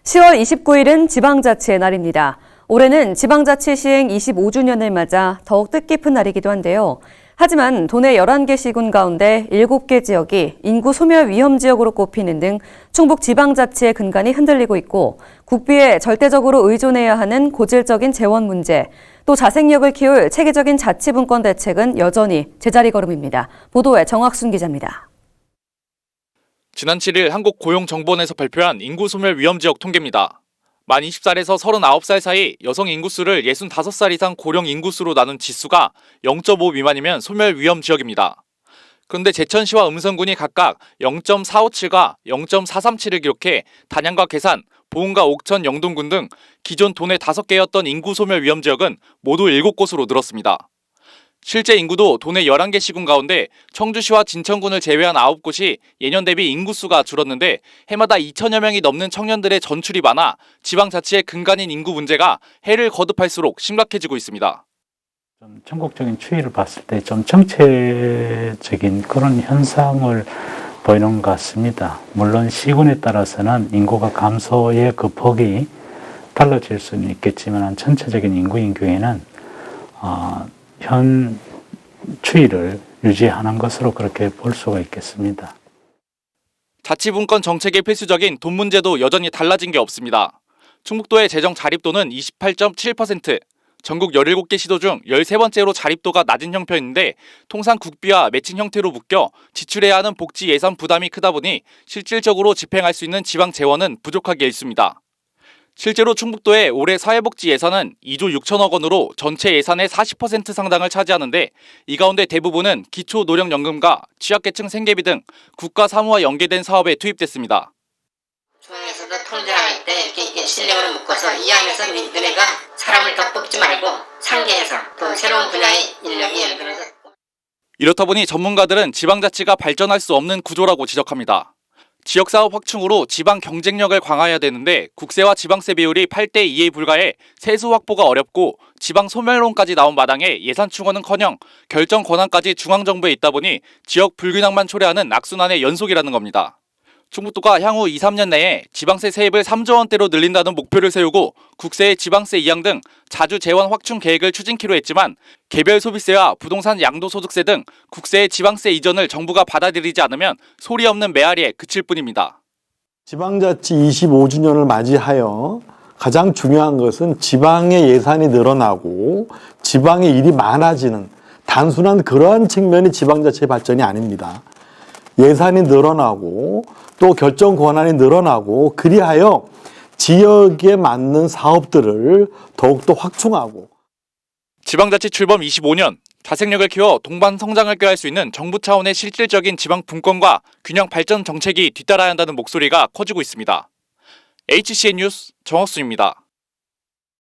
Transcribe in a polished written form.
10월 29일은 지방자치의 날입니다. 올해는 지방자치 시행 25주년을 맞아 더욱 뜻깊은 날이기도 한데요. 하지만 도내 11개 시군 가운데 7개 지역이 인구 소멸 위험 지역으로 꼽히는 등 충북 지방자치의 근간이 흔들리고 있고 국비에 절대적으로 의존해야 하는 고질적인 재원 문제, 또 자생력을 키울 체계적인 자치분권 대책은 여전히 제자리 걸음입니다. 보도에 정학순 기자입니다. 지난 7일 한국고용정보원에서 발표한 인구소멸 위험지역 통계입니다. 만 20살에서 39살 사이 여성 인구수를 65살 이상 고령 인구수로 나눈 지수가 0.5 미만이면 소멸 위험 지역입니다. 그런데 제천시와 음성군이 각각 0.457과 0.437을 기록해 단양과 계산, 보은과 옥천, 영동군 등 기존 도내 5개였던 인구소멸 위험 지역은 모두 7곳으로 늘었습니다. 실제 인구도 도내 11개 시군 가운데 청주시와 진천군을 제외한 9곳이 예년 대비 인구수가 줄었는데 해마다 2천여 명이 넘는 청년들의 전출이 많아 지방자치의 근간인 인구 문제가 해를 거듭할수록 심각해지고 있습니다. 좀 전국적인 추이를 봤을 때 좀 정체적인 그런 현상을 보이는 것 같습니다. 물론 시군에 따라서는 인구가 감소의 그 폭이 달라질 수는 있겠지만 전체적인 인구인 경우에는 현 추이를 유지하는 것으로 그렇게 볼 수가 있겠습니다. 자치분권 정책의 필수적인 돈 문제도 여전히 달라진 게 없습니다. 충북도의 재정 자립도는 28.7%, 전국 17개 시도 중 13번째로 자립도가 낮은 형편인데 통상 국비와 매칭 형태로 묶여 지출해야 하는 복지 예산 부담이 크다 보니 실질적으로 집행할 수 있는 지방 재원은 부족하게 일쑤입니다. 실제로 충북도의 올해 사회복지 예산은 2조 6천억 원으로 전체 예산의 40% 상당을 차지하는데 이 가운데 대부분은 기초노령연금과 취약계층 생계비 등 국가 사무와 연계된 사업에 투입됐습니다. 중앙에서도 통제할 때 이렇게 실력으로 묶어서 이왕에서 너네가 사람을 더 뽑지 말고 상계해서 또 새로운 분야의 인력이 예를 들어서 이렇다 보니 전문가들은 지방자치가 발전할 수 없는 구조라고 지적합니다. 지역사업 확충으로 지방 경쟁력을 강화해야 되는데 국세와 지방세 비율이 8대 2에 불과해 세수 확보가 어렵고 지방 소멸론까지 나온 마당에 예산 충원은커녕 결정 권한까지 중앙정부에 있다 보니 지역 불균형만 초래하는 악순환의 연속이라는 겁니다. 충북도가 향후 2, 3년 내에 지방세 세입을 3조 원대로 늘린다는 목표를 세우고 국세의 지방세 이양 등 자주 재원 확충 계획을 추진키로 했지만 개별 소비세와 부동산 양도소득세 등 국세의 지방세 이전을 정부가 받아들이지 않으면 소리 없는 메아리에 그칠 뿐입니다. 지방자치 25주년을 맞이하여 가장 중요한 것은 지방의 예산이 늘어나고 지방의 일이 많아지는 단순한 그러한 측면이 지방자치의 발전이 아닙니다. 예산이 늘어나고 또 결정 권한이 늘어나고 그리하여 지역에 맞는 사업들을 더욱더 확충하고 지방자치 출범 25년, 자생력을 키워 동반 성장을 꾀할 수 있는 정부 차원의 실질적인 지방 분권과 균형 발전 정책이 뒤따라야 한다는 목소리가 커지고 있습니다. HCN 뉴스 정학순입니다.